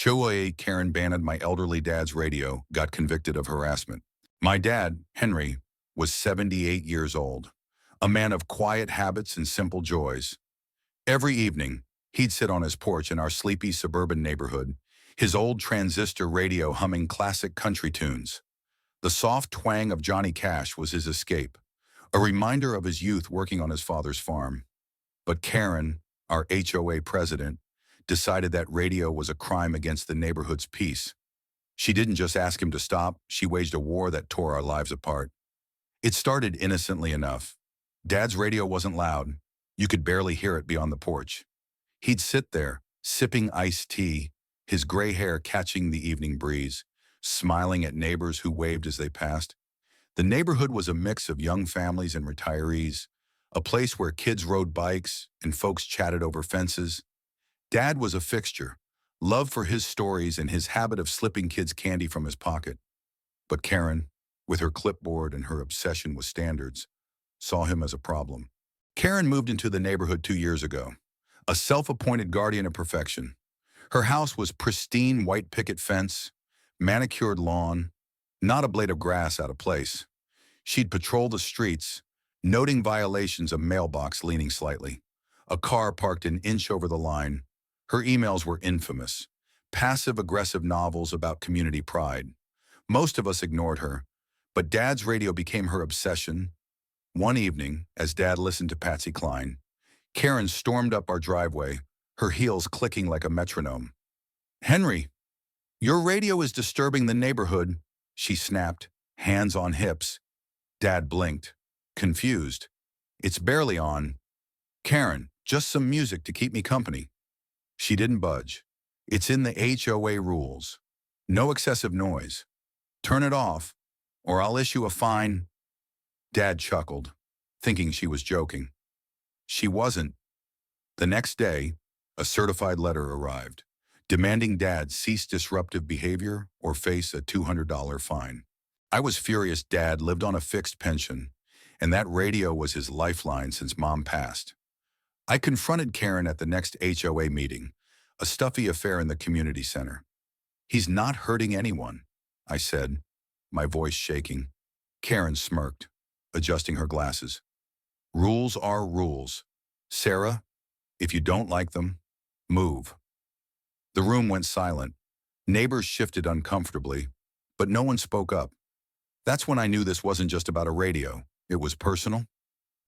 HOA Karen banned my elderly dad's radio, got convicted of harassment. My dad, Henry, was 78 years old, a man of quiet habits and simple joys. Every evening, he'd sit on his porch in our sleepy suburban neighborhood, his old transistor radio humming classic country tunes. The soft twang of Johnny Cash was his escape, a reminder of his youth working on his father's farm. But Karen, our HOA president, decided that radio was a crime against the neighborhood's peace. She didn't just ask him to stop, she waged a war that tore our lives apart. It started innocently enough. Dad's radio wasn't loud. You could barely hear it beyond the porch. He'd sit there, sipping iced tea, his gray hair catching the evening breeze, smiling at neighbors who waved as they passed. The neighborhood was a mix of young families and retirees, a place where kids rode bikes and folks chatted over fences. Dad was a fixture, loved for his stories and his habit of slipping kids candy from his pocket. But Karen, with her clipboard and her obsession with standards, saw him as a problem. Karen moved into the neighborhood 2 years ago, a self-appointed guardian of perfection. Her house was pristine white picket fence, manicured lawn, not a blade of grass out of place. She'd patrol the streets, noting violations, a mailbox leaning slightly, a car parked an inch over the line. Her emails were infamous, passive-aggressive novels about community pride. Most of us ignored her, but Dad's radio became her obsession. One evening, as Dad listened to Patsy Cline, Karen stormed up our driveway, her heels clicking like a metronome. "Henry, your radio is disturbing the neighborhood," she snapped, hands on hips. Dad blinked, confused. "It's barely on." "Karen, just some music to keep me company." She didn't budge. "It's in the HOA rules. No excessive noise. Turn it off, or I'll issue a fine." Dad chuckled, thinking she was joking. She wasn't. The next day, a certified letter arrived, demanding Dad cease disruptive behavior or face a $200 fine. I was furious. Dad lived on a fixed pension, and that radio was his lifeline since Mom passed. I confronted Karen at the next HOA meeting, a stuffy affair in the community center. "He's not hurting anyone," I said, my voice shaking. Karen smirked, adjusting her glasses. "Rules are rules. Sarah, if you don't like them, move." The room went silent. Neighbors shifted uncomfortably, but no one spoke up. That's when I knew this wasn't just about a radio. It was personal.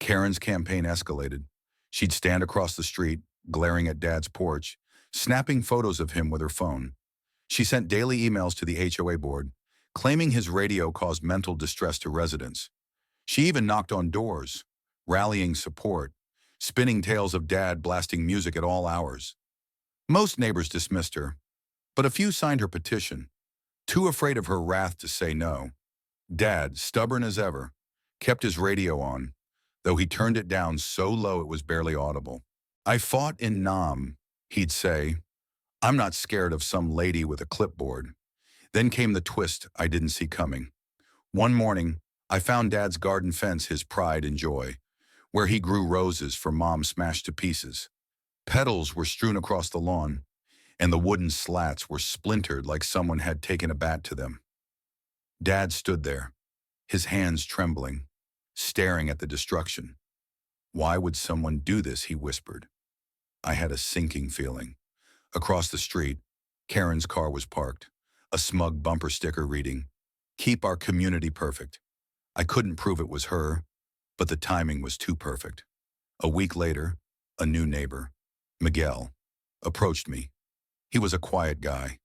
Karen's campaign escalated. She'd stand across the street, glaring at Dad's porch, snapping photos of him with her phone. She sent daily emails to the HOA board, claiming his radio caused mental distress to residents. She even knocked on doors, rallying support, spinning tales of Dad blasting music at all hours. Most neighbors dismissed her, but a few signed her petition, too afraid of her wrath to say no. Dad, stubborn as ever, kept his radio on, though he turned it down so low it was barely audible. "I fought in Nam," he'd say. "I'm not scared of some lady with a clipboard." Then came the twist I didn't see coming. One morning, I found Dad's garden fence, his pride and joy, where he grew roses for Mom smashed to pieces. Petals were strewn across the lawn, and the wooden slats were splintered like someone had taken a bat to them. Dad stood there, his hands trembling, staring at the destruction. "Why would someone do this?" he whispered. I had a sinking feeling. Across the street, Karen's car was parked, a smug bumper sticker reading, "Keep our community perfect." I couldn't prove it was her, but the timing was too perfect. A week later, a new neighbor, Miguel, approached me. He was a quiet guy,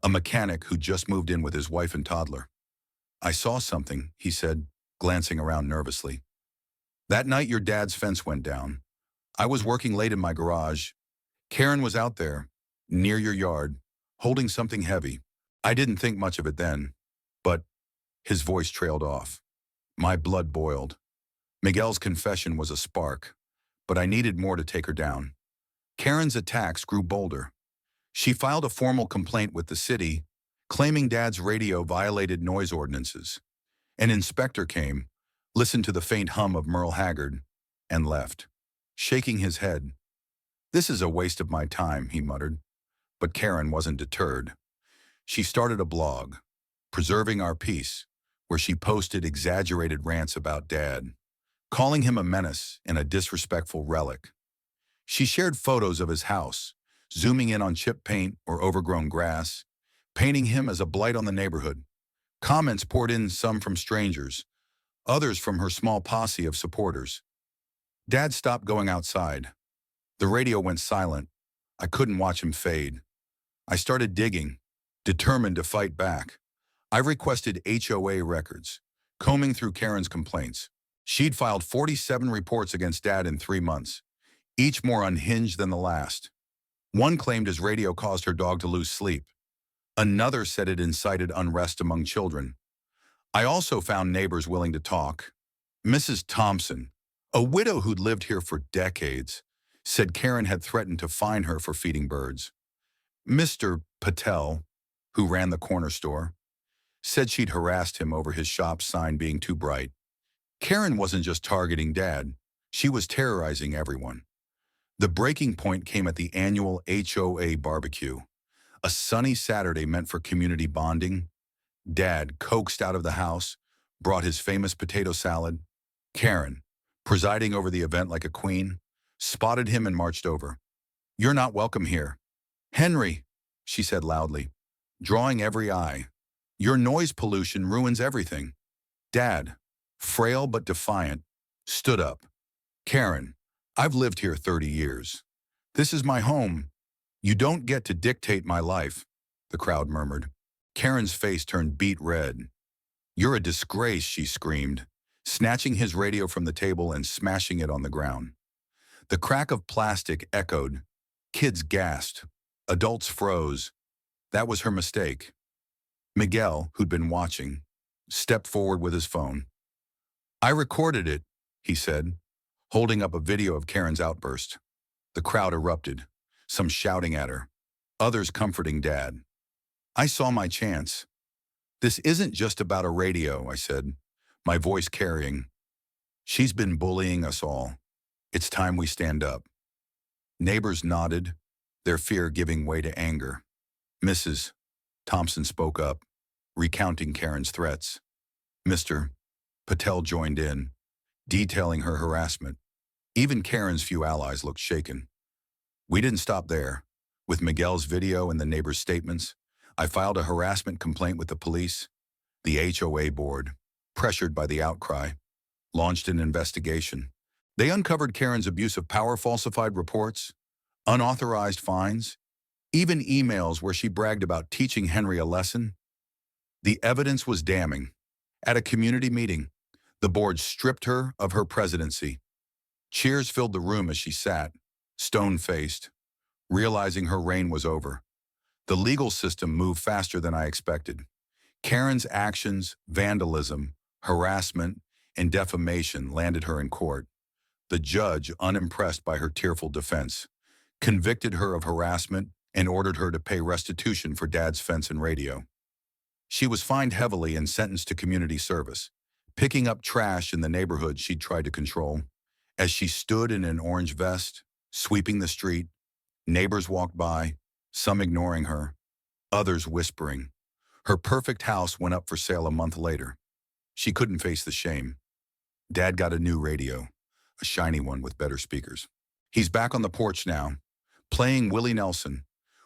a mechanic who just moved in with his wife and toddler. "I saw something," he said, glancing around nervously. "That night your dad's fence went down. I was working late in my garage. Karen was out there, near your yard, holding something heavy. I didn't think much of it then, but..." His voice trailed off. My blood boiled. Miguel's confession was a spark, but I needed more to take her down. Karen's attacks grew bolder. She filed a formal complaint with the city, claiming Dad's radio violated noise ordinances. An inspector came, listened to the faint hum of Merle Haggard, and left, shaking his head. "This is a waste of my time," he muttered. But Karen wasn't deterred. She started a blog, Preserving Our Peace, where she posted exaggerated rants about Dad, calling him a menace and a disrespectful relic. She shared photos of his house, zooming in on chip paint or overgrown grass, painting him as a blight on the neighborhood. Comments poured in, some from strangers, others from her small posse of supporters. Dad stopped going outside. The radio went silent. I couldn't watch him fade. I started digging, determined to fight back. I requested HOA records, combing through Karen's complaints. She'd filed 47 reports against Dad in 3 months, each more unhinged than the last. One claimed his radio caused her dog to lose sleep. Another said it incited unrest among children. I also found neighbors willing to talk. Mrs. Thompson, a widow who'd lived here for decades, said Karen had threatened to fine her for feeding birds. Mr. Patel, who ran the corner store, said she'd harassed him over his shop sign being too bright. Karen wasn't just targeting Dad, she was terrorizing everyone. The breaking point came at the annual HOA barbecue, a sunny Saturday meant for community bonding. Dad, coaxed out of the house, brought his famous potato salad. Karen, presiding over the event like a queen, spotted him and marched over. "You're not welcome here." "Henry," she said loudly, drawing every eye, "your noise pollution ruins everything." Dad, frail but defiant, stood up. "Karen, I've lived here 30 years. This is my home. You don't get to dictate my life," the crowd murmured. Karen's face turned beet red. "You're a disgrace," she screamed, snatching his radio from the table and smashing it on the ground. The crack of plastic echoed. Kids gasped. Adults froze. That was her mistake. Miguel, who'd been watching, stepped forward with his phone. "I recorded it," he said, holding up a video of Karen's outburst. The crowd erupted, some shouting at her, others comforting Dad. I saw my chance. "This isn't just about a radio," I said, my voice carrying. "She's been bullying us all. It's time we stand up." Neighbors nodded, their fear giving way to anger. Mrs. Thompson spoke up, recounting Karen's threats. Mr. Patel joined in, detailing her harassment. Even Karen's few allies looked shaken. We didn't stop there. With Miguel's video and the neighbors' statements, I filed a harassment complaint with the police. The HOA board, pressured by the outcry, launched an investigation. They uncovered Karen's abuse of power, falsified reports, unauthorized fines, even emails where she bragged about teaching Henry a lesson. The evidence was damning. At a community meeting, the board stripped her of her presidency. Cheers filled the room as she sat, stone-faced, realizing her reign was over. The legal system moved faster than I expected. Karen's actions, vandalism, harassment, and defamation landed her in court. The judge, unimpressed by her tearful defense, convicted her of harassment and ordered her to pay restitution for Dad's fence and radio. She was fined heavily and sentenced to community service, picking up trash in the neighborhood she'd tried to control. As she stood in an orange vest, sweeping the street, neighbors walked by, some ignoring her, others whispering. Her perfect house went up for sale a month later. She couldn't face the shame. Dad got a new radio, a shiny one with better speakers. He's back on the porch now, playing Willie Nelson,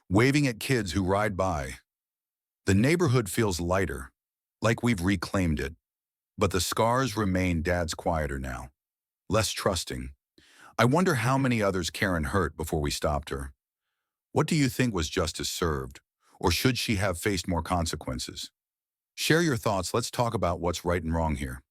waving at kids who ride by. The neighborhood feels lighter, like we've reclaimed it. But the scars remain. Dad's quieter now, less trusting. I wonder how many others Karen hurt before we stopped her. What do you think was justice served, or should she have faced more consequences? Share your thoughts. Let's talk about what's right and wrong here.